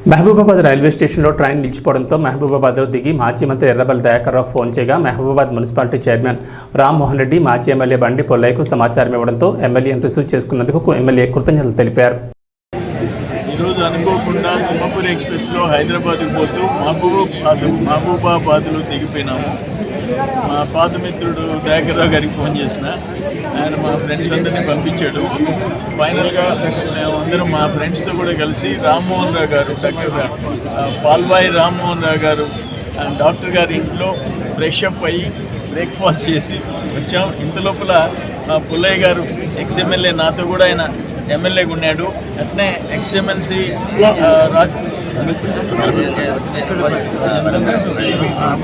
Mahabubabad railway స్టేషన్లో train నిలిచిపోవడంతో మహబూబాబాద్లో దిగి మాజీ మంత్రి ఎర్రబెల్లి దయాకర్రావు ఫోన్ చేయగా మహబూబాబాద్ మున్సిపాలిటీ చైర్మన్ రామ్మోహన్ రెడ్డి మాజీ ఎమ్మెల్యే బండి పొల్లయ్యకు సమాచారం ఇవ్వడంతో ఎమ్మెల్యేను రిసీవ్ చేసుకున్నందుకు ఎమ్మెల్యే కృతజ్ఞతలు తెలిపారు. ఈరోజు అనుకోకుండా సింహపురి ఎక్స్ప్రెస్లో హైదరాబాద్కి పోతూ మహబూబాబాద్లో దిగిపోయినాము. మా పాత మిత్రుడు దయాకర్రావు గారికి ఫోన్ చేసిన ఆయన మా ఫ్రెండ్స్ అందరినీ పంపించాడు. ఫైనల్గా మేము అందరం మా ఫ్రెండ్స్తో కూడా కలిసి రామ్మోహన్ రావు గారు డాక్టర్ పాల్వాయి రామ్మోహన్ రావు గారు డాక్టర్ గారి ఇంట్లో ఫ్రెష్ అప్ అయ్యి బ్రేక్ఫాస్ట్ చేసి వచ్చాం. ఇంత లోపల పుల్లయ్య గారు ఎక్స్ఎమ్మెల్యే నాతో కూడా ఆయన ఎమ్మెల్యేగా ఉన్నాడు. అట్నే ఎక్స్ఎమ్మెల్సీ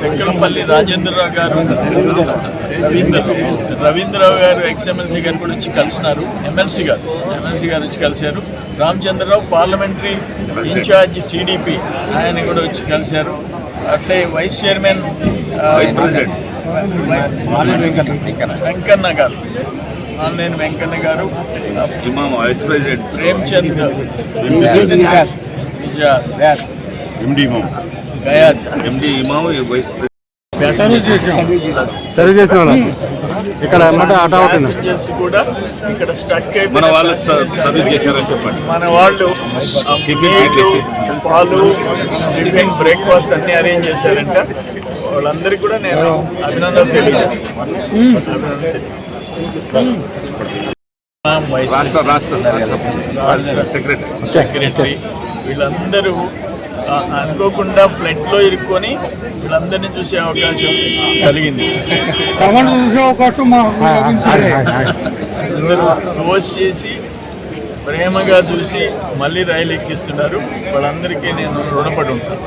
తెక్కలపల్లి రాజేంద్రరావు గారు రవీంద్రరావు గారు ఎక్స్ఎమ్మెల్సీ గారు కూడా వచ్చి కలిసినారు. ఎమ్మెల్సీ గారు వచ్చి కలిశారు. రామచంద్రరావు పార్లమెంటరీ ఇన్ఛార్జ్ టీడీపీ ఆయన కూడా వచ్చి కలిశారు. అట్లే వైస్ చైర్మన్ వెంకన్న గారు ఆన్లైన్ వెంకన్న గారు వైస్ ప్రెసిడెంట్ ప్రేమ్చంద్ సర్వీస్ చేసిన ఇక్కడ కూడా ఇక్కడ స్టక్ మన వాళ్ళు సర్వీస్ చేశారని చెప్పండి. మన వాళ్ళు పాలు టిఫిన్ బ్రేక్ఫాస్ట్ అన్ని అరేంజ్ చేశారంట. వాళ్ళందరికీ కూడా నేను అభినందనలు సెక్రటరీ వీళ్ళందరూ అనుకోకుండా ఫ్లైట్లో ఇరుక్కొని వీళ్ళందరినీ చూసే అవకాశం కలిగింది. అందరూ క్లోజ్ చేసి ప్రేమగా చూసి మళ్ళీ రైలు ఎక్కిస్తున్నారు. వాళ్ళందరికీ నేను రుణపడి ఉంటాను.